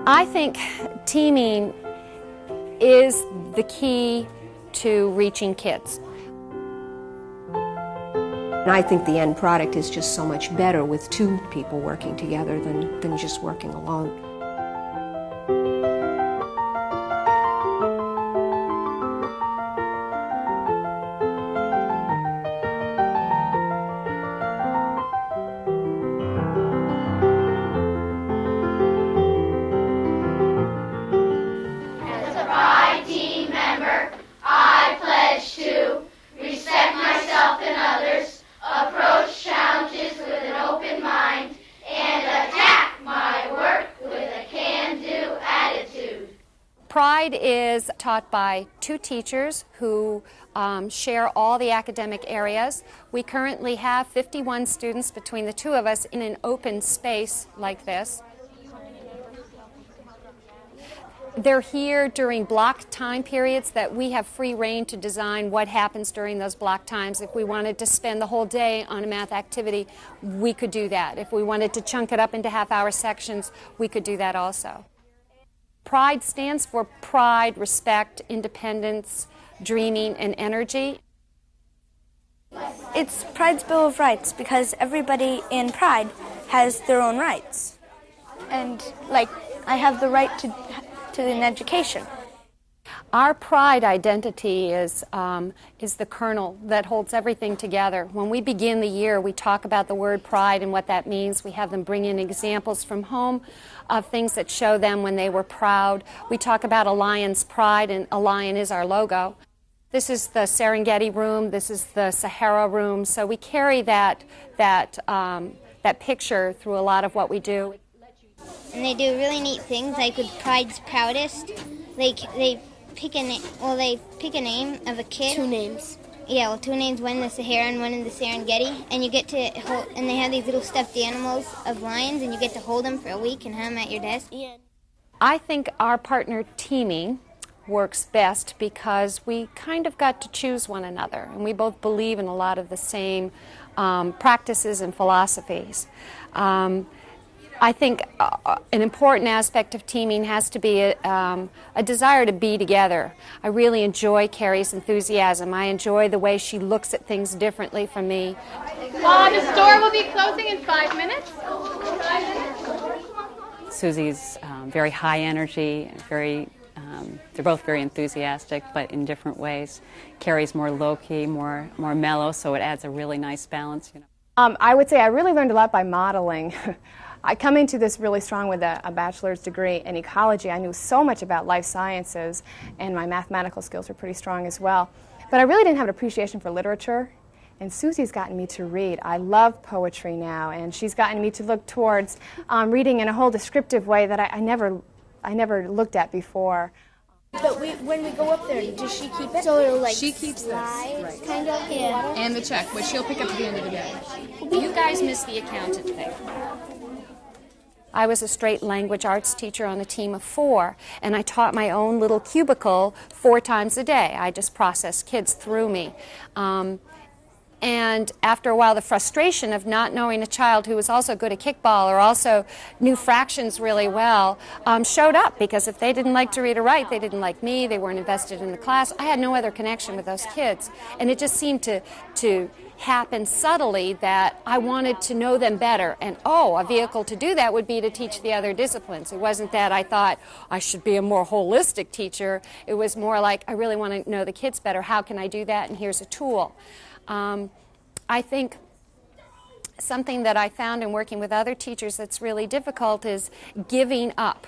I think teaming is the key to reaching kids. And I think the end product is just so much better with two people working together than just working alone. As a Pride team member, I pledge to respect myself and others, approach challenges with an open mind, and attack my work with a can-do attitude. Pride is taught by two teachers who share all the academic areas. We currently have 51 students between the two of us in an open space like this. They're here during block time periods that we have free rein to design what happens during those block times. If we wanted to spend the whole day on a math activity, we could do that. If we wanted to chunk it up into half-hour sections, we could do that also. Pride stands for pride, respect, independence, dreaming, and energy. It's Pride's Bill of Rights because everybody in Pride has their own rights. And, like, I have the right to an education. Our pride identity is the kernel that holds everything together. When we begin the year, we talk about the word pride and what that means. We have them bring in examples from home of things that show them when they were proud. We talk about a lion's pride, and a lion is our logo. This is the Serengeti room. This is the Sahara room. So we carry that picture through a lot of what we do. And they do really neat things, like with Pride's Proudest. They pick a name of a kid. Two names. Yeah, well, two names, one in the Sahara and one in the Serengeti. And you get to hold, and they have these little stuffed animals of lions, and you get to hold them for a week and have them at your desk. Yeah. I think our partner teaming works best because we kind of got to choose one another, and we both believe in a lot of the same practices and philosophies. I think an important aspect of teaming has to be a desire to be together. I really enjoy Carrie's enthusiasm. I enjoy the way she looks at things differently from me. The store will be closing in 5 minutes. Susie's very high energy, they're both very enthusiastic, but in different ways. Carrie's more low-key, more mellow, so it adds a really nice balance. I would say I really learned a lot by modeling. I come into this really strong with a bachelor's degree in ecology. I knew so much about life sciences, and my mathematical skills were pretty strong as well. But I really didn't have an appreciation for literature, and Susie's gotten me to read. I love poetry now, and she's gotten me to look towards reading in a whole descriptive way that I never looked at before. But when we go up there, does she keep it? So it'll, like, She keeps this, right. kind of, yeah. And the check, which she'll pick up at the end of the day. You guys missed the accountant thing. I was a straight language arts teacher on a team of 4, and I taught my own little cubicle 4 times a day. I just processed kids through me. And after a while, the frustration of not knowing a child who was also good at kickball or also knew fractions really well showed up, because if they didn't like to read or write, they didn't like me, they weren't invested in the class. I had no other connection with those kids. And it just seemed to happen subtly that I wanted to know them better. And a vehicle to do that would be to teach the other disciplines. It wasn't that I thought I should be a more holistic teacher. It was more like, I really want to know the kids better. How can I do that? And here's a tool. I think something that I found in working with other teachers that's really difficult is giving up.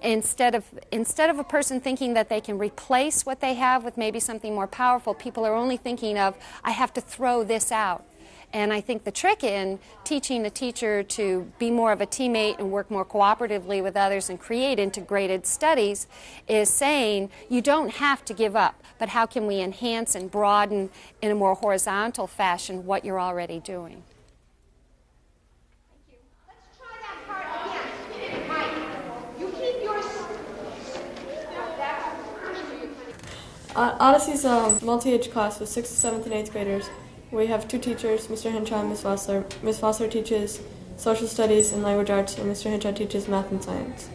Instead of a person thinking that they can replace what they have with maybe something more powerful, people are only thinking of, I have to throw this out. And I think the trick in teaching a teacher to be more of a teammate and work more cooperatively with others and create integrated studies is saying you don't have to give up, but how can we enhance and broaden in a more horizontal fashion what you're already doing? Let's try that part again. Mike, you keep yours. Odyssey's a multi-age class with 6th, 7th, and 8th graders. We have 2 teachers, Mr. Hinshaw and Ms. Fossler. Ms. Fossler teaches social studies and language arts, and Mr. Hinshaw teaches math and science.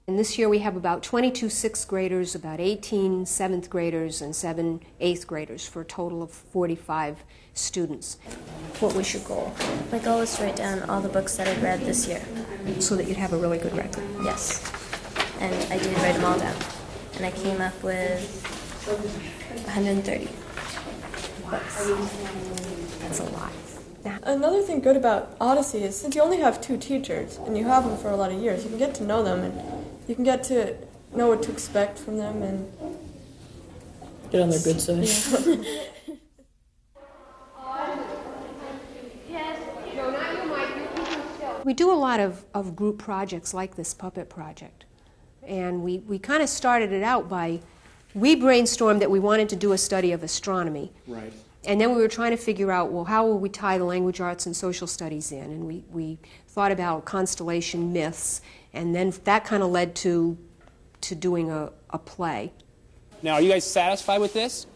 And this year we have about 22 sixth graders, about 18 seventh graders, and 7 eighth graders for a total of 45 students. What was your goal? My goal was to write down all the books that I've read this year. So that you'd have a really good record. Yes. And I did write them all down. And I came up with 130 books. That's a lot. Another thing good about Odyssey is since you only have 2 teachers and you have them for a lot of years, you can get to know them and you can get to know what to expect from them and get on their good side. Yeah. We do a lot of group projects like this puppet project. And we kind of started it out by, we brainstormed that we wanted to do a study of astronomy. Right. And then we were trying to figure out, well, how will we tie the language arts and social studies in? And we thought about constellation myths, and then that kind of led to doing a play. Now, are you guys satisfied with this?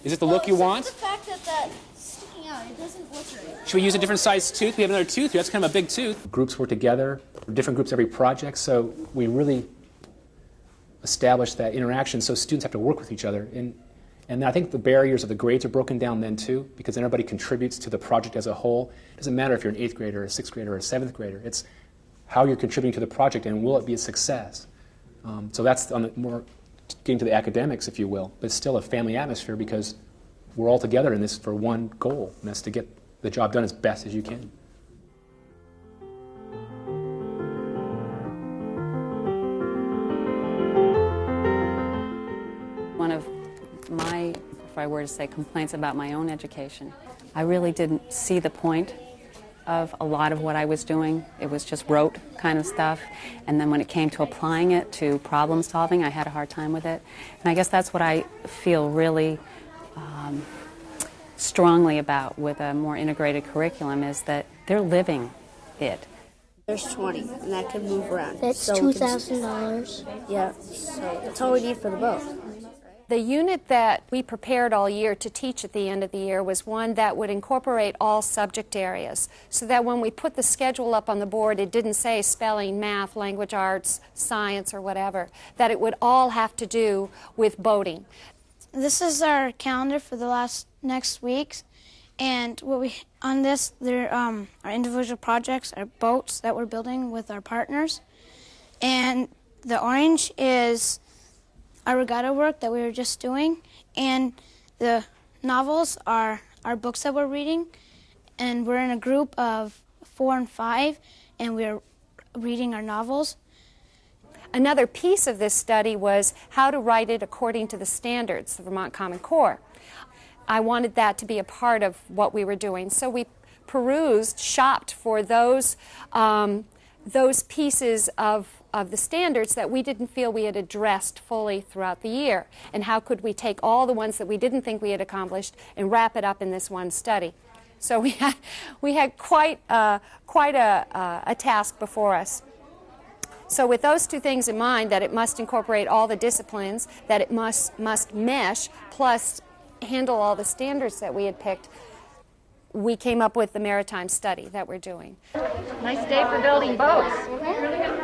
Is it the look you want? The fact that that's sticking out, it doesn't look right. Should we use a different size tooth? We have another tooth here. That's kind of a big tooth. Groups work together, different groups every project, so we really establish that interaction so students have to work with each other. And I think the barriers of the grades are broken down then too, because everybody contributes to the project as a whole. It doesn't matter if you're an 8th grader, a 6th grader, or a 7th grader. It's how you're contributing to the project and will it be a success. So that's on the more getting to the academics, if you will, but it's still a family atmosphere because we're all together in this for one goal, and that's to get the job done as best as you can. One of my, if I were to say, complaints about my own education, I really didn't see the point of a lot of what I was doing. It was just rote kind of stuff. And then when it came to applying it to problem solving, I had a hard time with it. And I guess that's what I feel really strongly about with a more integrated curriculum is that they're living it. There's 20, and that can move around. That's so $2,000. Yeah, so that's all we need for the boat. The unit that we prepared all year to teach at the end of the year was one that would incorporate all subject areas, so that when we put the schedule up on the board, it didn't say spelling, math, language arts, science, or whatever, that it would all have to do with boating. This is our calendar for the next weeks, and on this there our individual projects are boats that we're building with our partners, and the orange is our regatta work that we were just doing, and the novels are our books that we're reading, and we're in a group of 4 and 5, and we're reading our novels. Another piece of this study was how to write it according to the standards, the Vermont Common Core. I wanted that to be a part of what we were doing, so we shopped for those pieces of the standards that we didn't feel we had addressed fully throughout the year, and how could we take all the ones that we didn't think we had accomplished and wrap it up in this one study. So we had quite a task before us. So with those two things in mind, that it must incorporate all the disciplines, that it must mesh, plus handle all the standards that we had picked, we came up with the maritime study that we're doing. Nice day for building boats.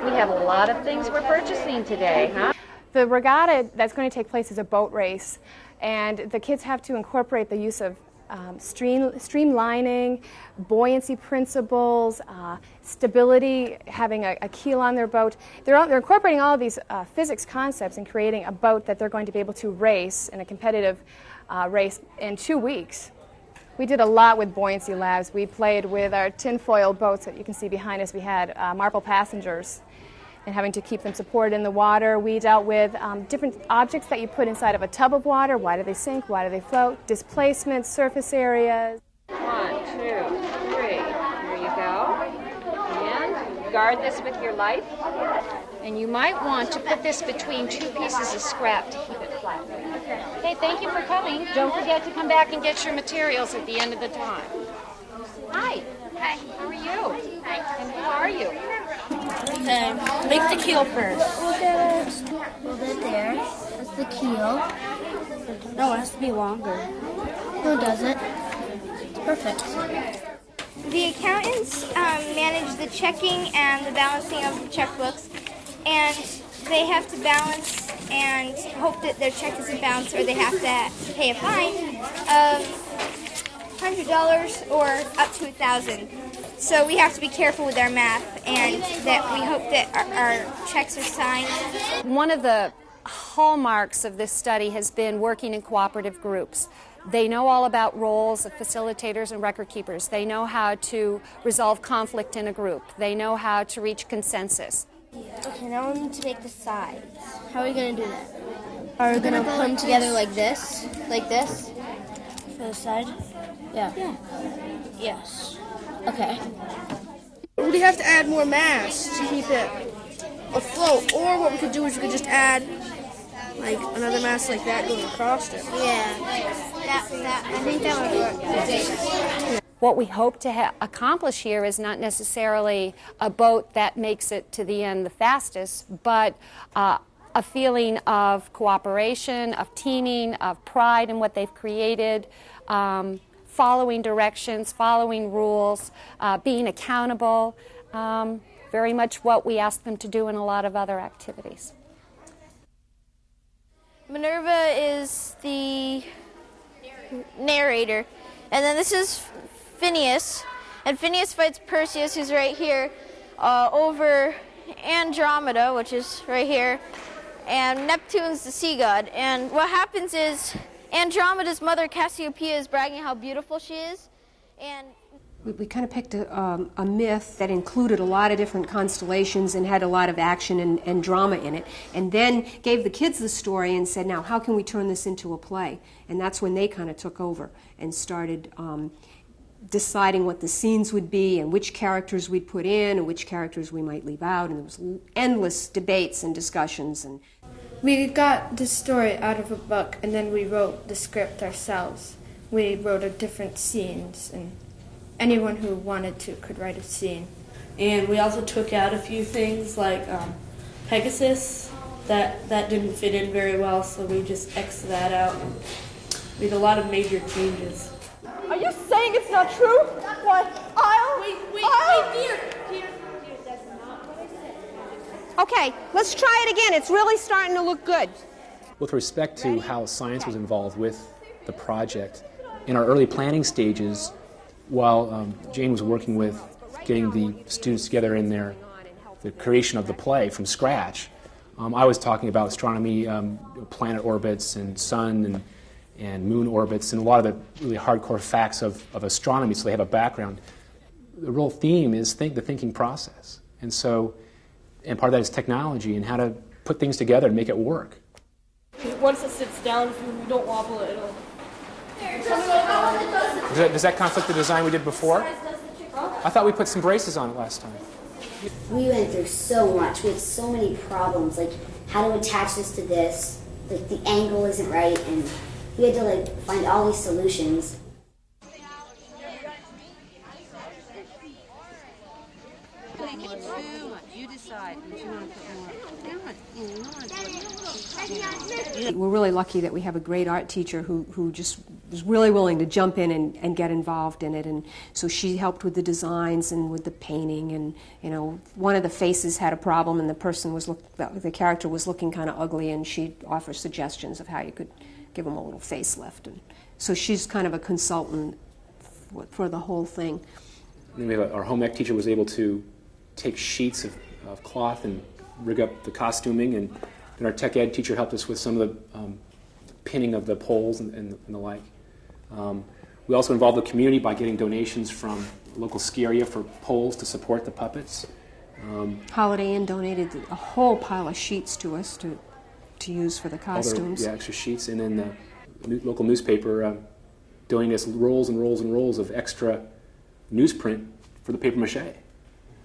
We have a lot of things we're purchasing today, huh? The regatta that's going to take place is a boat race, and the kids have to incorporate the use of streamlining, buoyancy principles, stability, having a keel on their boat. They're incorporating all of these physics concepts and creating a boat that they're going to be able to race in a competitive race in 2 weeks. We did a lot with buoyancy labs. We played with our tinfoil boats that you can see behind us. We had marble passengers and having to keep them supported in the water. We dealt with different objects that you put inside of a tub of water. Why do they sink? Why do they float? Displacement, surface areas. 1, 2, 3. Here you go. And guard this with your life. And you might want to put this between 2 pieces of scrap to keep it flat. Hey, thank you for coming. Don't forget to come back and get your materials at the end of the time. Hi. Hi. How are you? Hi. And who are you? Okay, make the keel first. Look at it. Hold it there. That's the keel. No, it has to be longer. No, it doesn't. It's perfect. The accountants manage the checking and the balancing of the checkbooks, and they have to balance and hope that their check doesn't bounce, or they have to pay a fine of $100 or up to $1,000. So we have to be careful with our math, and that we hope that our checks are signed. One of the hallmarks of this study has been working in cooperative groups. They know all about roles of facilitators and record keepers. They know how to resolve conflict in a group. They know how to reach consensus. Okay, now we need to make the sides. How are we going to do that? Are we going to put them together like this? Like this? For the side? Yeah. Yes. Okay. We have to add more mass to keep it afloat. Or what we could do is we could just add like another mass like that going across it. Yeah. I think that would work. What we hope to accomplish here is not necessarily a boat that makes it to the end the fastest, but a feeling of cooperation, of teaming, of pride in what they've created, following directions, following rules, being accountable, very much what we ask them to do in a lot of other activities. Minerva is the narrator, and then this is Phineas, and Phineas fights Perseus, who's right here, over Andromeda, which is right here, and Neptune's the sea god. And what happens is Andromeda's mother, Cassiopeia, is bragging how beautiful she is, and we kind of picked a myth that included a lot of different constellations and had a lot of action and drama in it, and then gave the kids the story and said, now, how can we turn this into a play? And that's when they kind of took over and started deciding what the scenes would be and which characters we'd put in and which characters we might leave out, and there was endless debates and discussions. And we got the story out of a book, and then we wrote the script ourselves. We wrote different scenes, and anyone who wanted to could write a scene. And we also took out a few things like Pegasus. That didn't fit in very well, so we just X'd that out. We had a lot of major changes. Are you saying it's not true? Why, I'll... Dear, that's not what I said. Okay, let's try it again. It's really starting to look good. With respect to how science was involved with the project, in our early planning stages, while Jane was working with getting the students together in the creation of the play from scratch, I was talking about astronomy, planet orbits and sun and moon orbits, and a lot of the really hardcore facts of astronomy, so they have a background. The real theme is the thinking process. And part of that is technology and how to put things together and make it work. Once it sits down, if you don't wobble it, it'll... Does that conflict the design we did before? I thought we put some braces on it last time. We went through so much. We had so many problems, like how to attach this to this, like the angle isn't right, and we had to find all these solutions. You decide if you want to put more. We're really lucky that we have a great art teacher who just was really willing to jump in and get involved in it, and so she helped with the designs and with the painting, and one of the faces had a problem and the character was looking kind of ugly, and she'd offer suggestions of how you could give him a little facelift, and so she's kind of a consultant for the whole thing. And then our home ec teacher was able to take sheets of cloth and rig up the costuming, and then our tech ed teacher helped us with some of the pinning of the poles and the like. We also involved the community by getting donations from the local ski area for poles to support the puppets. Holiday Inn donated a whole pile of sheets to us to use for the costumes. Extra sheets, and then the local newspaper donated us rolls and rolls and rolls of extra newsprint for the paper mache.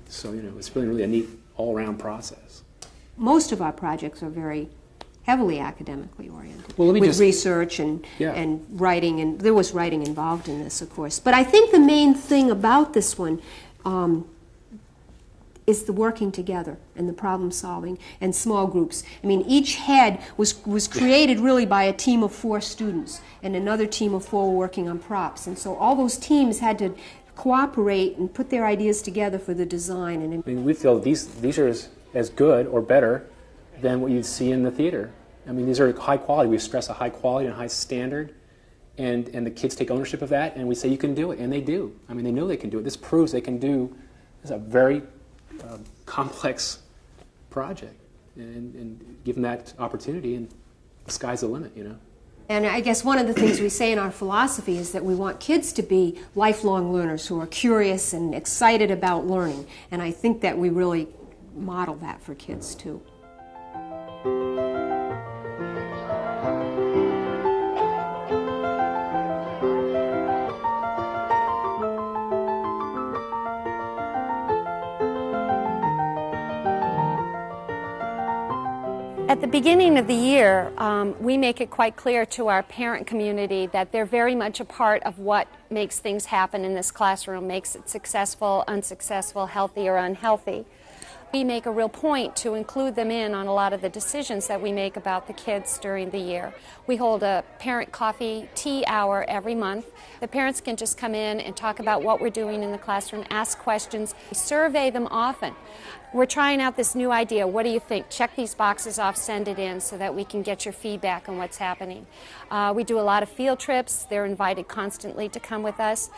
So it's really a neat all-around process. Most of our projects are very heavily academically oriented, with research and writing, and there was writing involved in this, of course. But I think the main thing about this one is the working together and the problem solving and small groups. I mean, each head was created really by a team of 4 students, and another team of 4 were working on props, and so all those teams had to cooperate and put their ideas together for the design. And we feel these are as good or better than what you'd see in the theater. I mean, these are high quality. We stress a high quality and high standard, and the kids take ownership of that, and we say you can do it, and they do. I mean, they know they can do it. This proves they can do. It's a very complex project, and give them that opportunity, and the sky's the limit, you know. And I guess one of the things we say in our philosophy is that we want kids to be lifelong learners who are curious and excited about learning. And I think that we really model that for kids too. At the beginning of the year, we make it quite clear to our parent community that they're very much a part of what makes things happen in this classroom, makes it successful, unsuccessful, healthy, or unhealthy. We make a real point to include them in on a lot of the decisions that we make about the kids during the year. We hold a parent coffee tea hour every month. The parents can just come in and talk about what we're doing in the classroom, ask questions, survey them often. We're trying out this new idea. What do you think? Check these boxes off, send it in so that we can get your feedback on what's happening. We do a lot of field trips. They're invited constantly to come with us.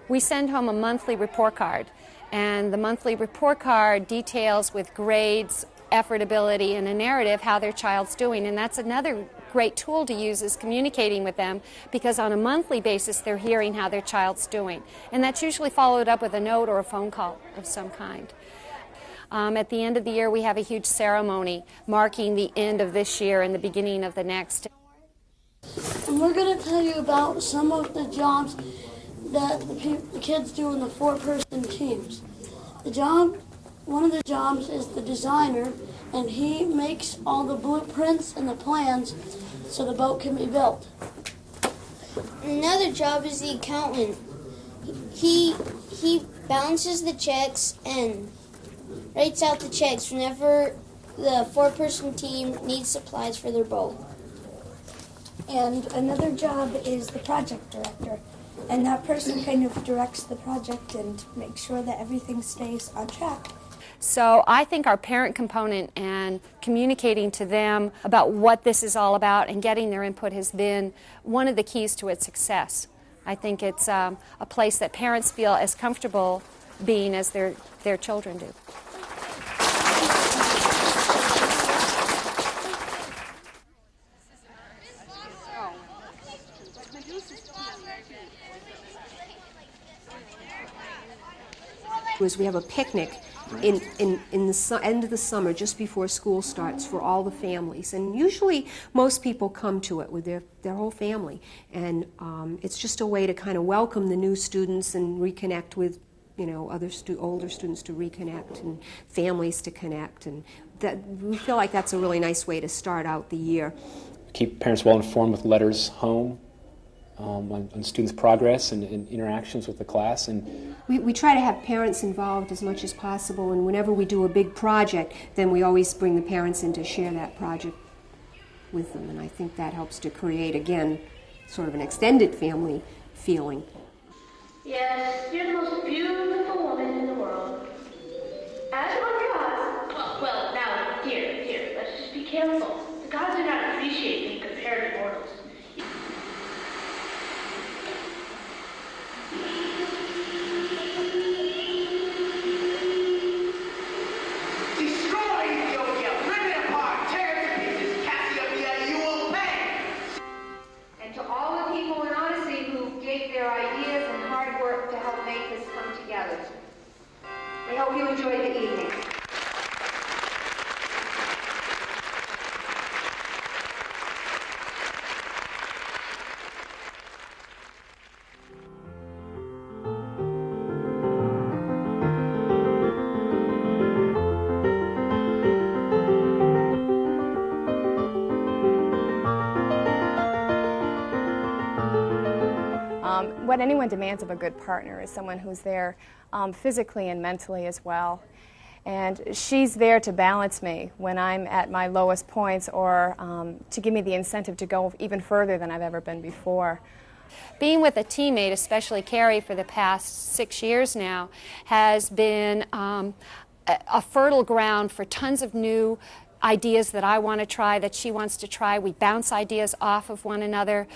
We send home a monthly report card, and the monthly report card details with grades, effort, ability, and a narrative how their child's doing, and that's another great tool to use is communicating with them, because on a monthly basis they're hearing how their child's doing, and that's usually followed up with a note or a phone call of some kind. At the end of the year, we have a huge ceremony marking the end of this year and the beginning of the next. And we're going to tell you about some of the jobs that the kids do in the four-person teams. One of the jobs is the designer, and he makes all the blueprints and the plans so the boat can be built. Another job is the accountant. He balances the checks and writes out the checks whenever the four-person team needs supplies for their boat. And another job is the project director, and that person kind of directs the project and makes sure that everything stays on track. So I think our parent component and communicating to them about what this is all about and getting their input has been one of the keys to its success. I think it's a place that parents feel as comfortable being as their children do. We have a picnic in the end of the summer, just before school starts, for all the families. And usually most people come to it with their whole family. And it's just a way to kind of welcome the new students and reconnect with, you know, other older students to reconnect and families to connect. And we feel like that's a really nice way to start out the year. Keep parents well informed with letters home on students' progress and interactions with the class. And we try to have parents involved as much as possible, and whenever we do a big project, then we always bring the parents in to share that project with them, and I think that helps to create, again, sort of an extended family feeling. Yes, you're the most beautiful woman in the world. As for gods, well, now, here, let's just be careful. The gods do not appreciate being compared to mortals. I hope you enjoy the evening. What anyone demands of a good partner is someone who's there physically and mentally as well. And she's there to balance me when I'm at my lowest points, or to give me the incentive to go even further than I've ever been before. Being with a teammate, especially Carrie, for the past 6 years now, has been a fertile ground for tons of new ideas that I want to try, that she wants to try. We bounce ideas off of one another.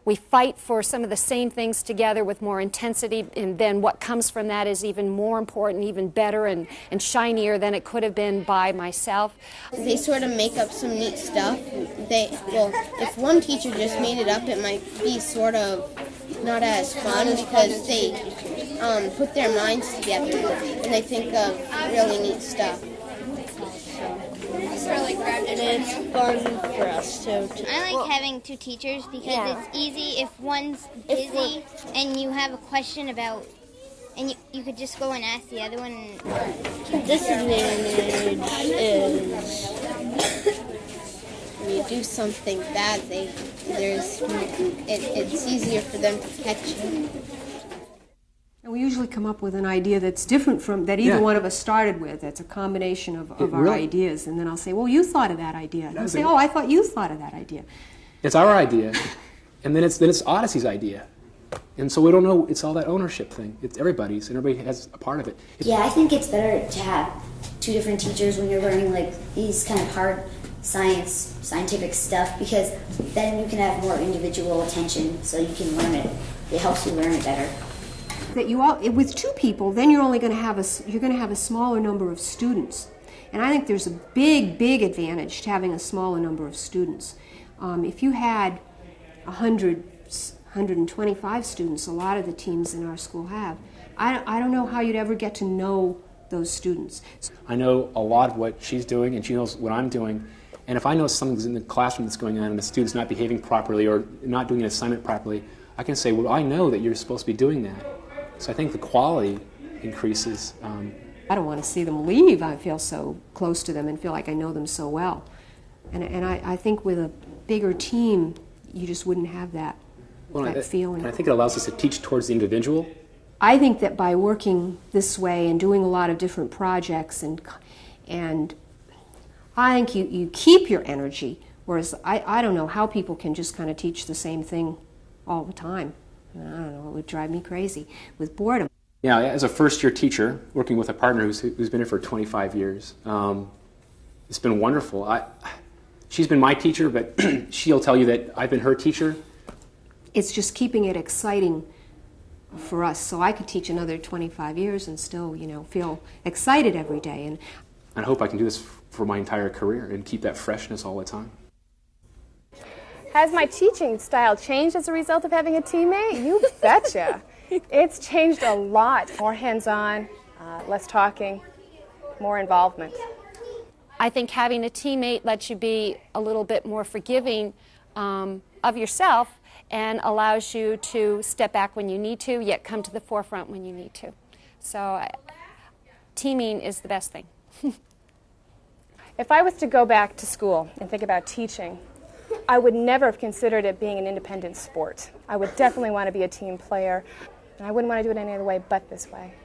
We fight for some of the same things together with more intensity, and then what comes from that is even more important, even better and shinier than it could have been by myself. They sort of make up some neat stuff. If one teacher just made it up, it might be sort of not as fun because they put their minds together and they think of really neat stuff. And it's fun for us too. I like having two teachers because it's easy if one's busy and you have a question about, and you could just go and ask the other one. Disadvantage is When you do something bad, it's easier for them to catch you. And we usually come up with an idea that's different from that either one of us started with. That's a combination of our ideas. And then I'll say, well, you thought of that idea. And I'll say, oh, I thought you thought of that idea. It's our idea. And then it's Odyssey's idea. And so we don't know, it's all that ownership thing. It's everybody's, and everybody has a part of it. Yeah, I think it's better to have two different teachers when you're learning like these kind of hard scientific stuff, because then you can have more individual attention so you can learn it. It helps you learn it better. That with two people, then you're only going to have a smaller number of students, and I think there's a big advantage to having a smaller number of students. If you had 125 students, a lot of the teams in our school have, I don't know how you'd ever get to know those students. I know a lot of what she's doing, and she knows what I'm doing. And if I know something's in the classroom that's going on and the student's not behaving properly or not doing an assignment properly, I can say, well, I know that you're supposed to be doing that. So I think the quality increases. I don't want to see them leave. I feel so close to them and feel like I know them so well. And I think with a bigger team, you just wouldn't have that feeling. And I think it allows us to teach towards the individual. I think that by working this way and doing a lot of different projects, and I think you keep your energy, whereas I don't know how people can just kind of teach the same thing all the time. I don't know, it would drive me crazy with boredom. Yeah, as a first-year teacher, working with a partner who's been here for 25 years, it's been wonderful. She's been my teacher, but she'll tell you that I've been her teacher. It's just keeping it exciting for us, so I could teach another 25 years and still, feel excited every day. And I hope I can do this for my entire career and keep that freshness all the time. Has my teaching style changed as a result of having a teammate? You betcha. It's changed a lot. More hands-on, less talking, more involvement. I think having a teammate lets you be a little bit more forgiving of yourself and allows you to step back when you need to, yet come to the forefront when you need to. So teaming is the best thing. If I was to go back to school and think about teaching, I would never have considered it being an independent sport. I would definitely want to be a team player, and I wouldn't want to do it any other way but this way.